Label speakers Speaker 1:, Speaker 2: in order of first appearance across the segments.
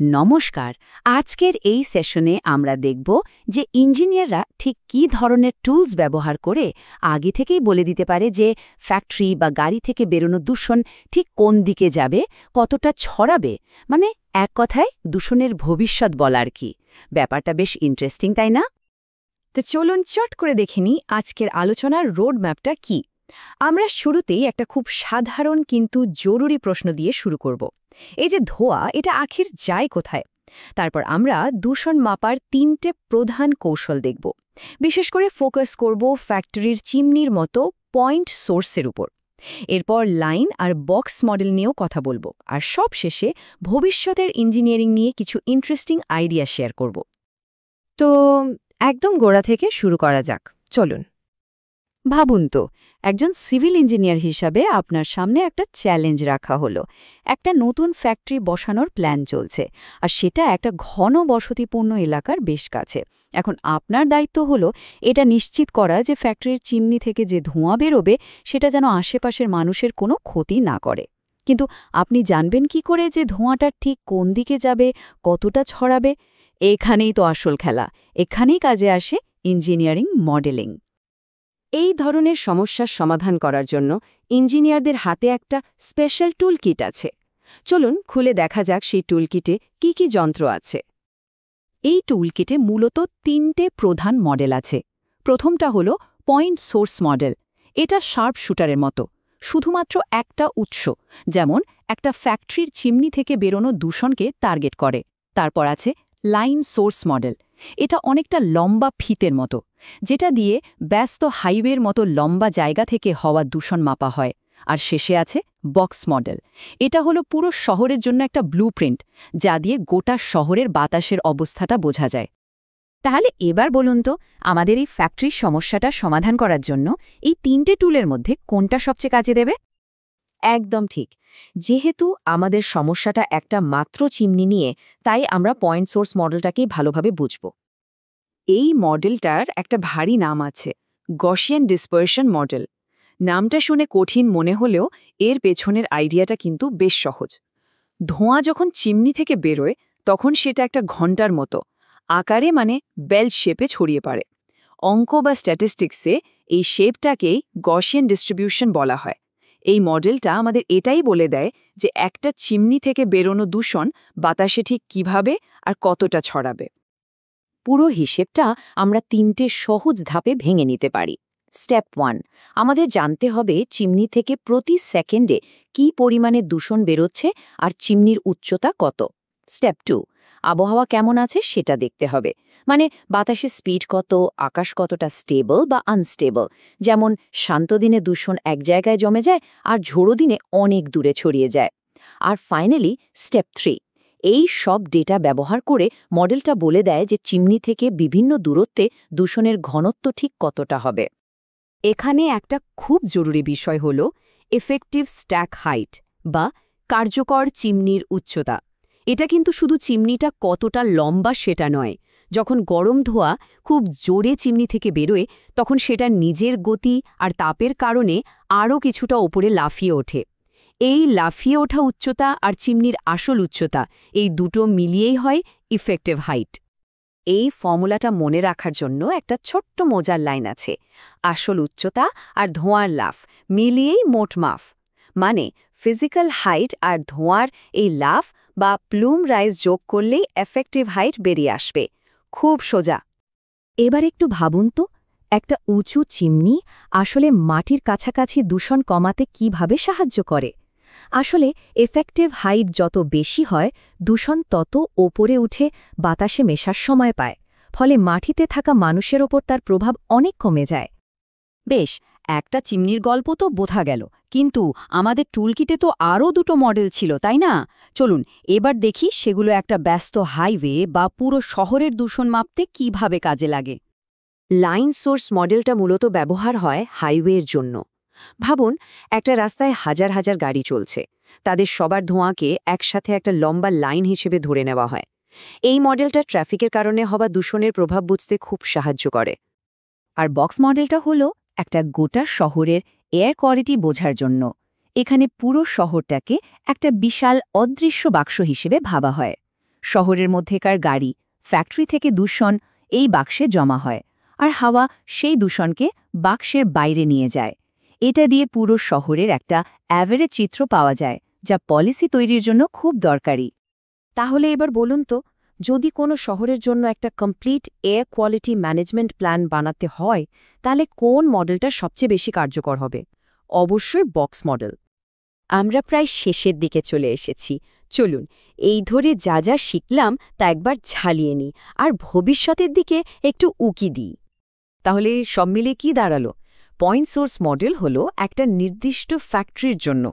Speaker 1: নমস্কার। আজকের এই সেশনে আমরা দেখব যে ইঞ্জিনিয়াররা ঠিক কী ধরনের টুলস ব্যবহার করে আগে থেকেই বলে দিতে পারে যে ফ্যাক্টরি বা গাড়ি থেকে বেরোনো দূষণ ঠিক কোন দিকে যাবে, কতটা ছড়াবে, মানে এক কথায় দূষণের ভবিষ্যৎ বলার কি। ব্যাপারটা বেশ ইন্টারেস্টিং, তাই না?
Speaker 2: তো চলুন চট করে দেখে নিই আজকের আলোচনার রোড ম্যাপটা কি। আমরা শুরুতেই একটা খুব সাধারণ কিন্তু জরুরি প্রশ্ন দিয়ে শুরু করব। এই যে ধোঁয়া, এটা আখির যায় কোথায়? তারপর আমরা দূষণ মাপার 3টে প্রধান কৌশল দেখব। বিশেষ করে ফোকাস করব ফ্যাক্টরির চিমনির মতো পয়েন্ট সোর্সের উপর। এরপর লাইন আর বক্স মডেল নিয়েও কথা বলবো, আর সবশেষে ভবিষ্যতের ইঞ্জিনিয়ারিং নিয়ে কিছু ইন্টারেস্টিং আইডিয়া শেয়ার করব। তো একদম গোড়া থেকে শুরু করা যাক, চলুন।
Speaker 1: ভাবুন তো, একজন সিভিল ইঞ্জিনিয়ার হিসাবে আপনার সামনে একটা চ্যালেঞ্জ রাখা হলো। একটা নতুন ফ্যাক্টরি বসানোর প্ল্যান চলছে, আর সেটা একটা ঘন বসতিপূর্ণ এলাকার বেশ কাছে। এখন আপনার দায়িত্ব হলো এটা নিশ্চিত করা যে ফ্যাক্টরির চিমনি থেকে যে ধোঁয়া বেরোবে সেটা যেন আশেপাশের মানুষের কোনো ক্ষতি না করে। কিন্তু আপনি জানবেন কি করে যে ধোঁয়াটা ঠিক কোন দিকে যাবে, কতটা ছড়াবে? এখানেই তো আসল খেলা। এখানেই কাজে আসে ইঞ্জিনিয়ারিং মডেলিং।
Speaker 2: এই ধরনের সমস্যার সমাধান করার জন্য ইঞ্জিনিয়ারদের হাতে একটা স্পেশাল টুল কিট আছে। চলুন খুলে দেখা যাক সেই টুল কিটে কী কী যন্ত্র আছে।
Speaker 1: এই টুলকিটে মূলত 3টে প্রধান মডেল আছে। প্রথমটা হলো পয়েন্ট সোর্স মডেল। এটা শার্প শুটারের মতো, শুধুমাত্র একটা উৎস, যেমন একটা ফ্যাক্টরির চিমনি থেকে বেরোনো দূষণকে টার্গেট করে। তারপর আছে লাইন সোর্স মডেল। এটা অনেকটা লম্বা ফিতের মতো, যেটা দিয়ে ব্যস্ত হাইওয়ের মতো লম্বা জায়গা থেকে হওয়া দূষণ মাপা হয়। আর শেষে আছে বক্স মডেল। এটা হলো পুরো শহরের জন্য একটা ব্লুপ্রিন্ট, যা দিয়ে গোটা শহরের বাতাসের অবস্থাটা বোঝা যায়। তাহলে এবার বলুন তো, আমাদের এই ফ্যাক্টরির সমস্যাটা সমাধান করার জন্য এই 3টে টুলের মধ্যে কোনটা সবচেয়ে কাজে দেবে?
Speaker 2: একদম ঠিক। যেহেতু আমাদের সমস্যাটা একটা মাত্র চিমনি নিয়ে, তাই আমরা পয়েন্ট সোর্স মডেলটাকেই ভালোভাবে বুঝব। এই মডেলটার একটা ভারী নাম আছে, গসিয়ান ডিসপারশন মডেল। নামটা শুনে কঠিন মনে হলেও এর পেছনের আইডিয়াটা কিন্তু বেশ সহজ। ধোঁয়া যখন চিমনি থেকে বেরোয় তখন সেটা একটা ঘণ্টার মতো আকারে, মানে বেল্ট শেপে ছড়িয়ে পড়ে। অঙ্ক বা স্ট্যাটিস্টিক্সে এই শেপটাকেই গসিয়ান ডিস্ট্রিবিউশন বলা হয়। এই মডেলটা আমাদের এটাই বলে দেয় যে একটা চিমনি থেকে বেরোনো দূষণ বাতাসে ঠিক কিভাবে আর কতটা ছড়াবে।
Speaker 1: পুরো হিসেবটা আমরা 3টে সহজ ধাপে ভেঙে নিতে পারি। স্টেপ 1, আমাদের জানতে হবে চিমনি থেকে প্রতি সেকেন্ডে কী পরিমাণে দূষণ বেরোচ্ছে আর চিমনির উচ্চতা কত। স্টেপ 2, আবহাওয়া কেমন আছে সেটা দেখতে হবে, মানে বাতাসের স্পিড কত, আকাশ কতটা স্টেবল বা আনস্টেবল। যেমন শান্ত দিনে দূষণ এক জায়গায় জমে যায় আর ঝোড়ো দিনে অনেক দূরে ছড়িয়ে যায়। আর ফাইনালি স্টেপ 3, এই সব ডেটা ব্যবহার করে মডেলটা বলে দেয় যে চিমনি থেকে বিভিন্ন দূরত্বে দূষণের ঘনত্ব ঠিক কতটা হবে। এখানে একটা খুব জরুরি বিষয় হল এফেক্টিভ স্ট্যাক হাইট বা কার্যকর চিমনির উচ্চতা। এটা কিন্তু শুধু চিমনিটা কতটা লম্বা সেটা নয়। যখন গরম ধোঁয়া খুব জোরে চিমনি থেকে বেরোয় তখন সেটা নিজের গতি আর তাপের কারণে আরও কিছুটা ওপরে লাফিয়ে ওঠে। এই লাফিয়ে ওঠা উচ্চতা আর চিমনির আসল উচ্চতা, এই দুটো মিলিয়েই হয় ইফেক্টিভ হাইট। এই ফর্মুলাটা মনে রাখার জন্য একটা ছোট্ট মজার লাইন আছে, আসল উচ্চতা আর ধোঁয়ার লাফ মিলিয়েই মোট মাফ। মানে ফিজিক্যাল হাইট আর ধোঁয়ার এই লাফ বা প্লুম রাইজ যোগ করলেই এফেক্টিভ হাইট বেরিয়ে আসবে। খুব সোজা। এবার একটু ভাবুন তো, একটা উঁচু চিমনি আসলে মাটির কাছাকাছি দূষণ কমাতে কিভাবে সাহায্য করে? আসলে এফেক্টিভ হাইট যত বেশি হয় দূষণ তত ওপরে উঠে বাতাসে মেশার সময় পায়, ফলে মাটিতে থাকা মানুষের ওপর তার প্রভাব অনেক কমে যায়। বেশ, একটা চিমনির গল্প তো বোঝা গেল, কিন্তু আমাদের টুলকিটে তো আরও 2টো মডেল ছিল, তাই না? চলুন এবার দেখি সেগুলো একটা ব্যস্ত হাইওয়ে বা পুরো শহরের দূষণ মাপতে কিভাবে কাজে লাগে। লাইন সোর্স মডেলটা মূলত ব্যবহার হয় হাইওয়ের জন্য। ভাবুন, একটা রাস্তায় হাজার হাজার গাড়ি চলছে, তাদের সবার ধোঁয়াকে একসাথে একটা লম্বা লাইন হিসেবে ধরে নেওয়া হয়। এই মডেলটা ট্রাফিকের কারণে হওয়া দূষণের প্রভাব বুঝতে খুব সাহায্য করে। আর বক্স মডেলটা হলো একটা গোটা শহরের এয়ার কোয়ালিটি বোঝার জন্য। এখানে পুরো শহরটাকে একটা বিশাল অদৃশ্য বাক্স হিসেবে ভাবা হয়। শহরের মধ্যেকার গাড়ি, ফ্যাক্টরি থেকে দূষণ এই বাক্সে জমা হয়, আর হাওয়া সেই দূষণকে বাক্সের বাইরে নিয়ে যায়। এটা দিয়ে পুরো শহরের একটা অ্যাভারেজ চিত্র পাওয়া যায়, যা পলিসি তৈরির জন্য খুব দরকারি।
Speaker 2: তাহলে এবার বলুন তো, যদি কোনো শহরের জন্য একটা complete air quality management plan বানাতে হয়, তাহলে কোন মডেলটা সবচেয়ে বেশি কার্যকর হবে? অবশ্যই বক্স মডেল।
Speaker 3: আমরা প্রায় শেষের দিকে চলে এসেছি। চলুন এই ধরে যা যা শিখলাম তা একবার ঝালিয়ে নিই আর ভবিষ্যতের দিকে একটু উকি দিই।
Speaker 2: তাহলে সব মিলে কি দাঁড়ালো? পয়েন্ট সোর্স মডেল হলো একটা নির্দিষ্ট ফ্যাক্টরির জন্য,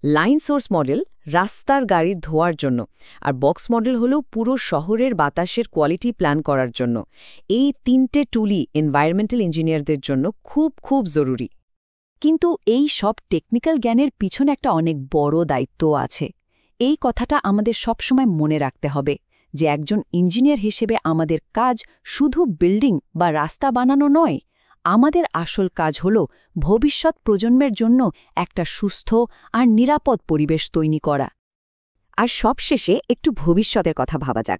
Speaker 2: লাইন সোর্স মডেল রাস্তার গাড়ি ধোয়ার জন্য, আর বক্স মডেল হলো পুরো শহরের বাতাসের কোয়ালিটি প্ল্যান করার জন্য। এই তিনটে টুলই এনভায়রনমেন্টাল ইঞ্জিনিয়ারদের জন্য খুব খুব জরুরি।
Speaker 1: কিন্তু এই সব টেকনিক্যাল জ্ঞানের পিছনে একটা অনেক বড় দায়িত্ব আছে। এই কথাটা আমাদের সবসময় মনে রাখতে হবে যে একজন ইঞ্জিনিয়ার হিসেবে আমাদের কাজ শুধু বিল্ডিং বা রাস্তা বানানো নয়। আমাদের আসল কাজ হল ভবিষ্যৎ প্রজন্মের জন্য একটা সুস্থ আর নিরাপদ পরিবেশ তৈরি করা।
Speaker 3: আর সবশেষে একটু ভবিষ্যতের কথা ভাবা যাক।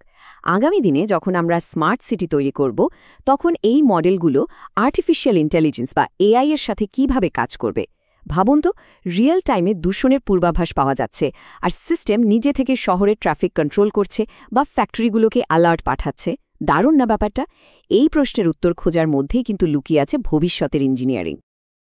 Speaker 3: আগামী দিনে যখন আমরা স্মার্ট সিটি তৈরি করব, তখন এই মডেলগুলো আর্টিফিশিয়াল ইন্টেলিজেন্স বা এআই এর সাথে কিভাবে কাজ করবে। ভাবুন তো, রিয়েল টাইমে দূষণের পূর্বাভাস পাওয়া যাচ্ছে, আর সিস্টেম নিজে থেকে শহরের ট্রাফিক কন্ট্রোল করছে বা ফ্যাক্টরিগুলোকে অ্যালার্ট পাঠাচ্ছে। দারুণ না ব্যাপারটা? এই প্রশ্নের উত্তর খোঁজার মধ্যেই কিন্তু লুকিয়ে আছে ভবিষ্যতের ইঞ্জিনিয়ারিং।